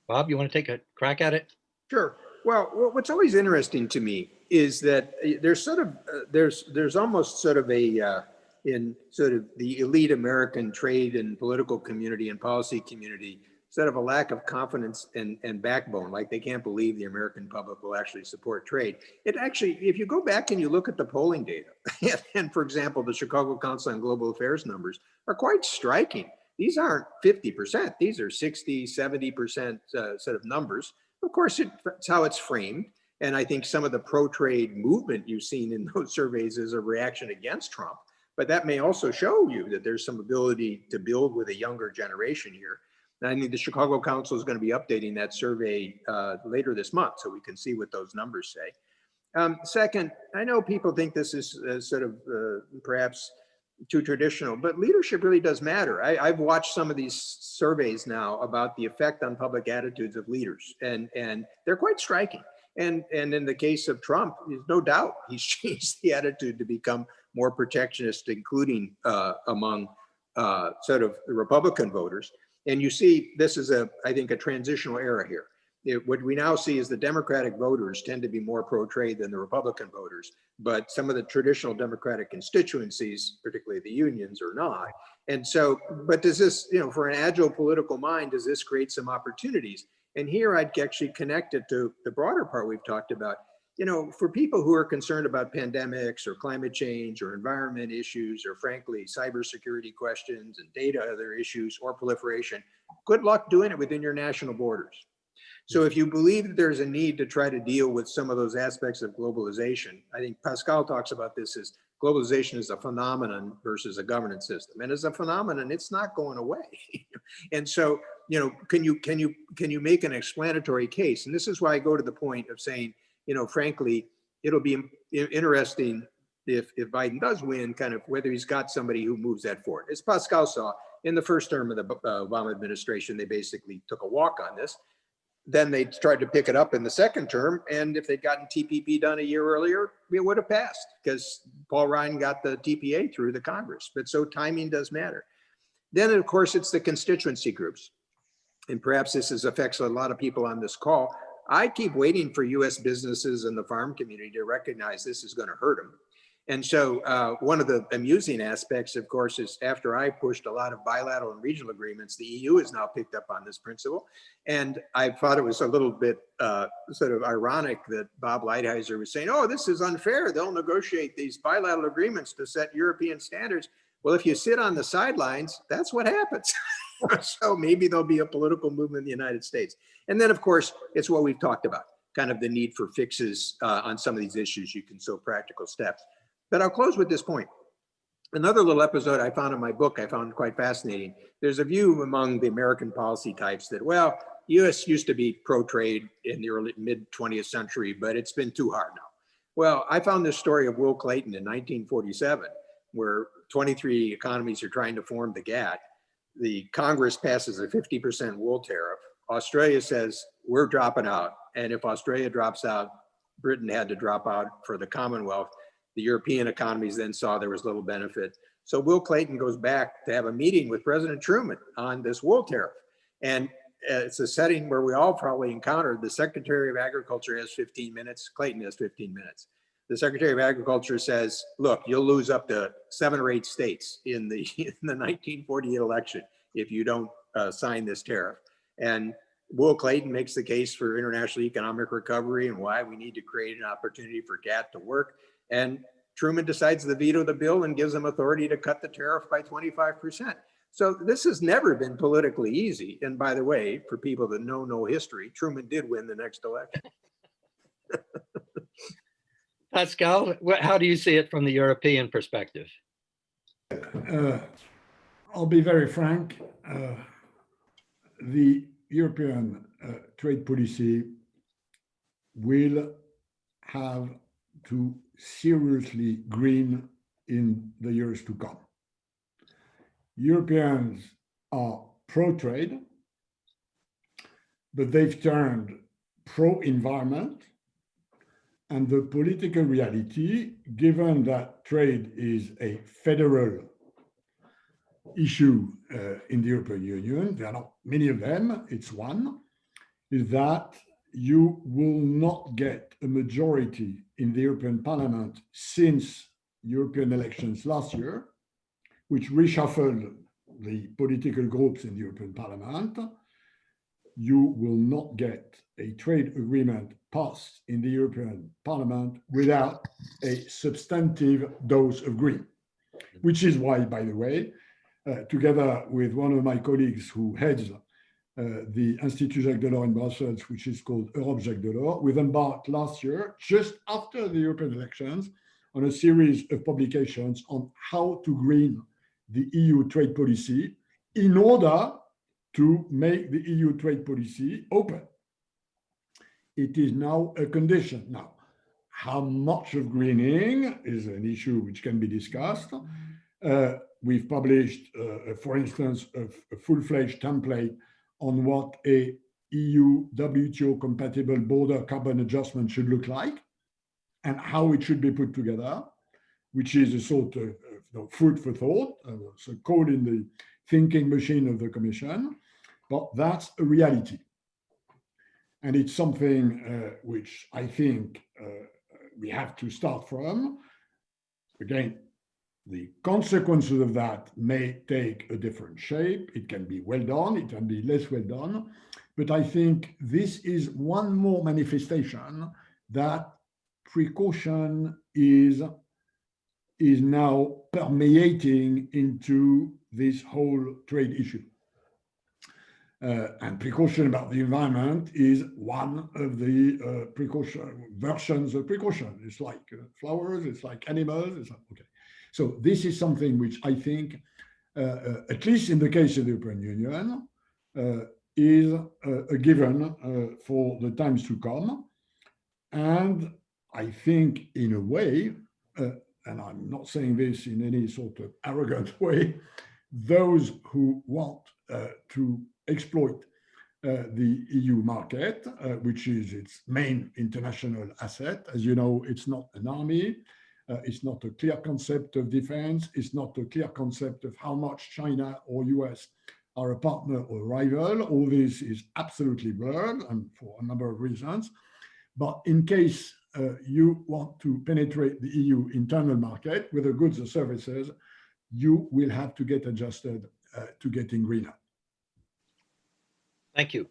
Bob, you want to take a crack at it? Sure. Well, what's always interesting to me is that there's sort of there's almost sort of a in sort of the elite American trade and political community and policy community, sort of a lack of confidence and backbone, like they can't believe the American public will actually support trade. It actually, if you go back and you look at the polling data, and for example, the Chicago Council on Global Affairs numbers are quite striking. These aren't 50%, these are 60, 70% sort of numbers. Of course, it's how it's framed. And I think some of the pro-trade movement you've seen in those surveys is a reaction against Trump. But that may also show you that there's some ability to build with a younger generation here. And I think the Chicago Council is going to be updating that survey later this month, so we can see what those numbers say. Second, I know people think this is sort of perhaps too traditional, but leadership really does matter. I've watched some of these surveys now about the effect on public attitudes of leaders, and they're quite striking. And in the case of Trump, there's no doubt he's changed the attitude to become more protectionist, including among sort of the Republican voters. And you see, this is I think a transitional era here. What we now see is the Democratic voters tend to be more pro-trade than the Republican voters, but some of the traditional Democratic constituencies, particularly the unions, are not. And so, but does this, for an agile political mind, does this create some opportunities? And here I'd actually connect it to the broader part we've talked about. For people who are concerned about pandemics or climate change or environment issues, or frankly, cybersecurity questions and data other issues or proliferation, good luck doing it within your national borders. So if you believe that there's a need to try to deal with some of those aspects of globalization, I think Pascal talks about this as globalization is a phenomenon versus a governance system. And as a phenomenon, it's not going away. And so, can you make an explanatory case? And this is why I go to the point of saying, frankly, it'll be interesting if Biden does win, kind of whether he's got somebody who moves that forward. As Pascal saw, in the first term of the Obama administration, they basically took a walk on this. Then they tried to pick it up in the second term. And if they'd gotten TPP done a year earlier, it would have passed because Paul Ryan got the TPA through the Congress. But so timing does matter. Then, of course, it's the constituency groups. And perhaps this affects a lot of people on this call. I keep waiting for US businesses and the farm community to recognize this is going to hurt them. And so one of the amusing aspects, of course, is after I pushed a lot of bilateral and regional agreements, the EU has now picked up on this principle. And I thought it was a little bit sort of ironic that Bob Lighthizer was saying, oh, this is unfair. They'll negotiate these bilateral agreements to set European standards. Well, if you sit on the sidelines, that's what happens. So maybe there'll be a political movement in the United States. And then, of course, it's what we've talked about, kind of the need for fixes on some of these issues. You can show practical steps. But I'll close with this point. Another little episode I found in my book, I found quite fascinating. There's a view among the American policy types that, well, US used to be pro-trade in the early mid-20th century, but it's been too hard now. Well, I found this story of Will Clayton in 1947, where 23 economies are trying to form the GATT. the Congress passes a 50% wool tariff, Australia says, we're dropping out. And if Australia drops out, Britain had to drop out for the Commonwealth. The European economies then saw there was little benefit. So Will Clayton goes back to have a meeting with President Truman on this wool tariff. And it's a setting where we all probably encountered. The Secretary of Agriculture has 15 minutes. Clayton has 15 minutes. The Secretary of Agriculture says, look, you'll lose up to 7 or 8 states in the 1948 election if you don't sign this tariff. And Will Clayton makes the case for international economic recovery and why we need to create an opportunity for GATT to work. And Truman decides to veto the bill and gives them authority to cut the tariff by 25%. So this has never been politically easy. And by the way, for people that know no history, Truman did win the next election. Pascal, how do you see it from the European perspective? I'll be very frank. The European trade policy will have to seriously green in the years to come. Europeans are pro-trade, but they've turned pro-environment. And the political reality, given that trade is a federal issue in the European Union, there are not many of them, it's one, is that you will not get a majority in the European Parliament since European elections last year, which reshuffled the political groups in the European Parliament. You will not get a trade agreement passed in the European Parliament without a substantive dose of green, which is why, by the way, together with one of my colleagues who heads the Institut Jacques Delors in Brussels, which is called Europe Jacques Delors, we embarked last year, just after the European elections, on a series of publications on how to green the EU trade policy in order to make the EU trade policy open. It is now a condition. Now, how much of greening is an issue which can be discussed. We've published, for instance, a full-fledged template on what a EU WTO compatible border carbon adjustment should look like and how it should be put together, which is a sort of food for thought, so code in the thinking machine of the Commission, but that's a reality. And it's something which I think we have to start from. Again, the consequences of that may take a different shape. It can be well done, it can be less well done. But I think this is one more manifestation that precaution is now permeating into this whole trade issue. And precaution about the environment is one of the versions of precaution. It's like flowers, it's like animals, it's like, okay. So this is something which I think, at least in the case of the European Union, is a given for the times to come. And I think in a way, and I'm not saying this in any sort of arrogant way, those who want to exploit the EU market, which is its main international asset. As you know, it's not an army. It's not a clear concept of defense. It's not a clear concept of how much China or US are a partner or rival. All this is absolutely blurred and for a number of reasons. But in case you want to penetrate the EU internal market, whether goods or services, you will have to get adjusted to getting greener. Thank you.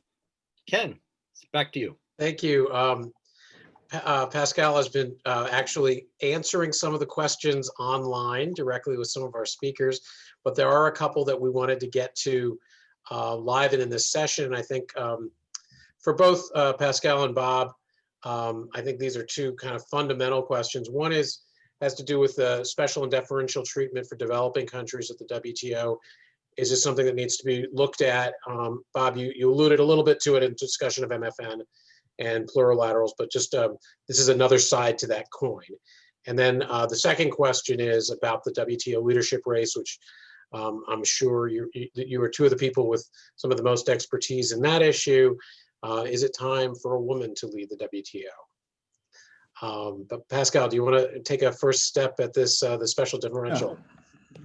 Ken, it's back to you. Thank you. Pascal has been actually answering some of the questions online directly with some of our speakers, but there are a couple that we wanted to get to live and in this session. I think for both Pascal and Bob, I think these are two kind of fundamental questions. One has to do with the special and deferential treatment for developing countries at the WTO. Is this something that needs to be looked at? Bob, you alluded a little bit to it in discussion of MFN and plurilaterals, but just this is another side to that coin. And then the second question is about the WTO leadership race, which I'm sure you are two of the people with some of the most expertise in that issue. Is it time for a woman to lead the WTO? But Pascal, do you want to take a first step at this, the special differential?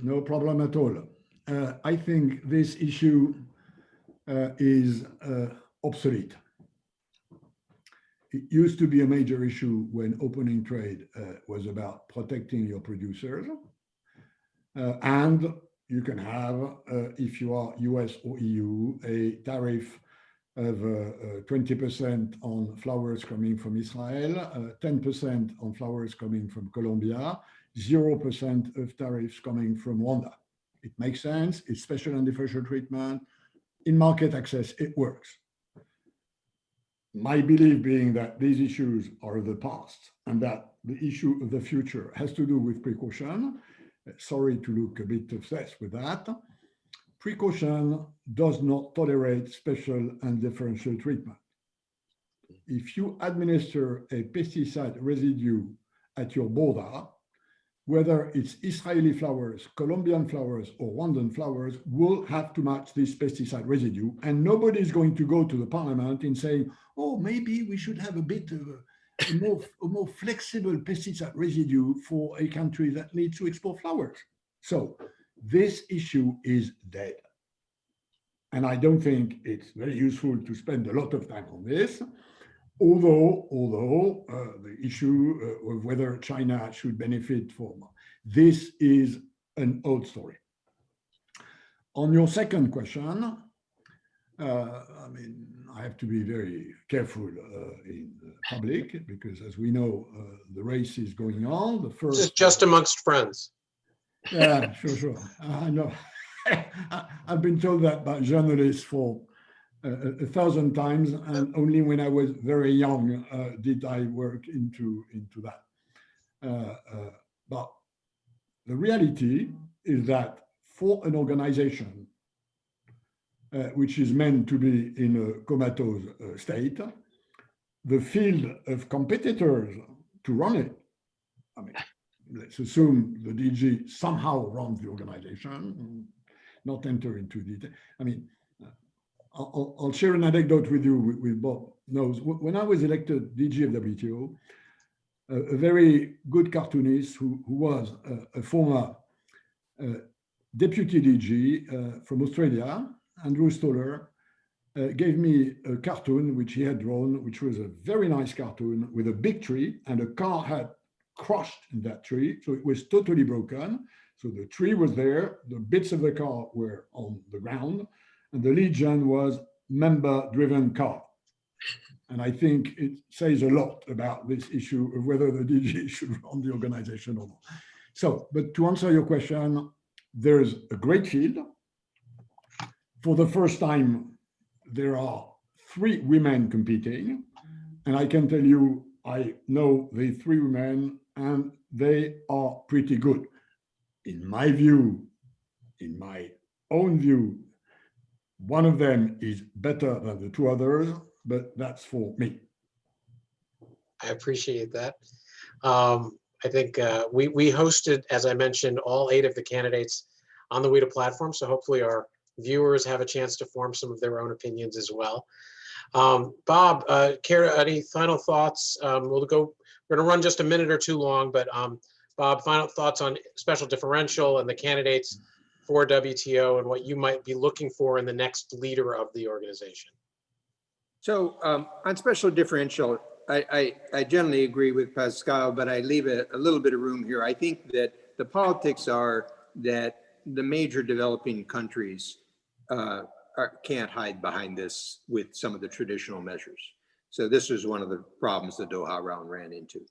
No problem at all. I think this issue is obsolete. It used to be a major issue when opening trade was about protecting your producers. And you can have, if you are US or EU, a tariff of 20% on flowers coming from Israel, 10% on flowers coming from Colombia, 0% of tariffs coming from Rwanda. It makes sense. It's special and differential treatment. In market access, it works. My belief being that these issues are the past and that the issue of the future has to do with precaution. Sorry to look a bit obsessed with that. Precaution does not tolerate special and differential treatment. If you administer a pesticide residue at your border, whether it's Israeli flowers, Colombian flowers, or Rwandan flowers, will have to match this pesticide residue. And nobody is going to go to the parliament and saying, oh, maybe we should have a bit of a more flexible pesticide residue for a country that needs to export flowers. So this issue is dead. And I don't think it's very useful to spend a lot of time on this. Although the issue of whether China should benefit from this is an old story. On your second question, I mean, I have to be very careful in public because, as we know, the race is going on. The first, This is just amongst friends. Yeah, sure. I know. I've been told that by journalists for 1,000 times, and only when I was very young did I work into that. But the reality is that for an organization which is meant to be in a comatose state, the field of competitors to run it, I mean, let's assume the DG somehow runs the organization, not enter into detail. I mean, I'll share an anecdote with you with Bob knows. When I was elected DG of WTO, a very good cartoonist who was a former deputy DG from Australia, Andrew Stoller, gave me a cartoon which he had drawn, which was a very nice cartoon with a big tree, and a car had crushed in that tree. So it was totally broken. So the tree was there, the bits of the car were on the ground, and the legend was member-driven car. And I think it says a lot about this issue of whether the DG should run the organization or not. So, but to answer your question, there's a great field. For the first time, there are 3 women competing. And I can tell you, I know the 3 women and they are pretty good. In my view, in my own view, one of them is better than the 2 others, but that's for me. I appreciate that. I think we hosted, as I mentioned, all 8 of the candidates on the WITA platform. So hopefully our viewers have a chance to form some of their own opinions as well. Bob, any final thoughts? We're going to run just a minute or 2 long, but Bob, final thoughts on special differential and the candidates for WTO and what you might be looking for in the next leader of the organization. So on special differential, I generally agree with Pascal, but I leave a little bit of room here. I think that the politics are that the major developing countries can't hide behind this with some of the traditional measures. So this was one of the problems the Doha round ran into.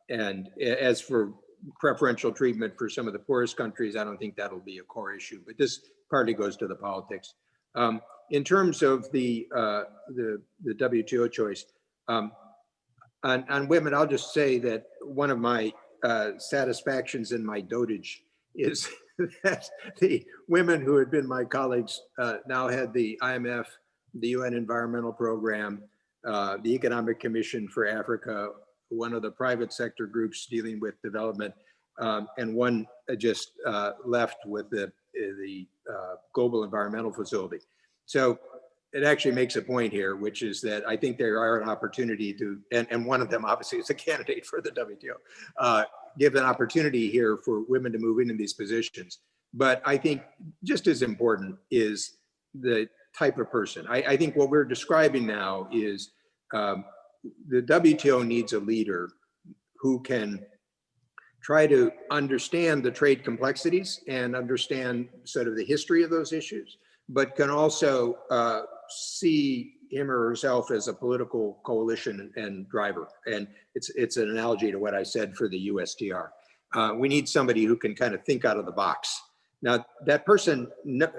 And as for preferential treatment for some of the poorest countries, I don't think that'll be a core issue, but this partly goes to the politics. In terms of the WTO choice, on women, I'll just say that one of my satisfactions in my dotage is that the women who had been my colleagues now had the IMF, the UN Environmental Program, the Economic Commission for Africa, one of the private sector groups dealing with development. and one just left with the Global Environmental Facility. So it actually makes a point here, which is that I think there are an opportunity to, and one of them obviously is a candidate for the WTO, give an opportunity here for women to move into these positions. But I think just as important is the type of person. I think what we're describing now is the WTO needs a leader who can try to understand the trade complexities and understand sort of the history of those issues, but can also see him or herself as a political coalition and driver. And it's an analogy to what I said for the USTR. We need somebody who can kind of think out of the box. Now, that person,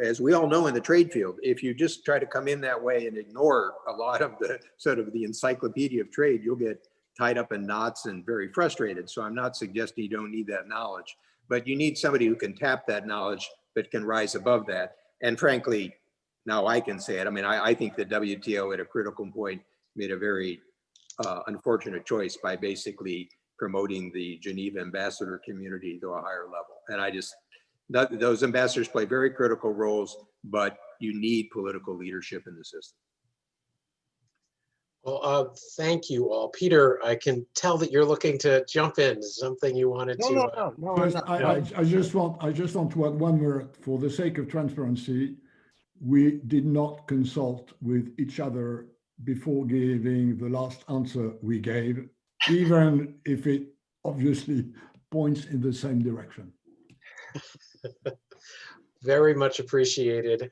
as we all know in the trade field, if you just try to come in that way and ignore a lot of the sort of the encyclopedia of trade, you'll get tied up in knots and very frustrated. So I'm not suggesting you don't need that knowledge, but you need somebody who can tap that knowledge, but can rise above that. And frankly, now I can say it. I mean, I think the WTO at a critical point made a very unfortunate choice by basically promoting the Geneva ambassador community to a higher level. And I just, those ambassadors play very critical roles, but you need political leadership in the system. Well, thank you all. Peter, I can tell that you're looking to jump in. Something you wanted to. No, I'm not. I just want to add one word for the sake of transparency. We did not consult with each other before giving the last answer we gave, even if it obviously points in the same direction. Very much appreciated.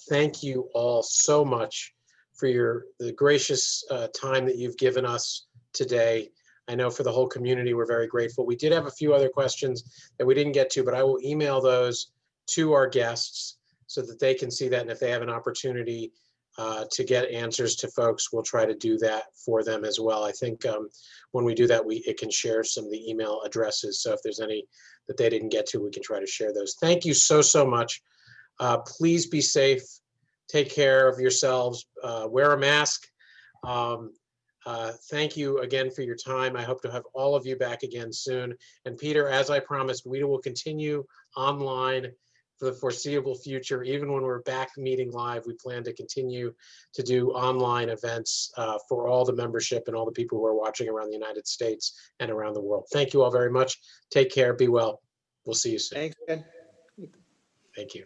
Thank you all so much for the gracious time that you've given us today. I know for the whole community, we're very grateful. We did have a few other questions that we didn't get to, but I will email those to our guests so that they can see that. And if they have an opportunity to get answers to folks, we'll try to do that for them as well. I think when we do that, it can share some of the email addresses. So if there's any that they didn't get to, we can try to share those. Thank you so, so much. Please be safe. Take care of yourselves. Wear a mask. Thank you again for your time. I hope to have all of you back again soon. And Peter, as I promised, we will continue online for the foreseeable future. Even when we're back meeting live, we plan to continue to do online events for all the membership and all the people who are watching around the United States and around the world. Thank you all very much. Take care. Be well. We'll see you soon. Thanks, Ken. Thank you.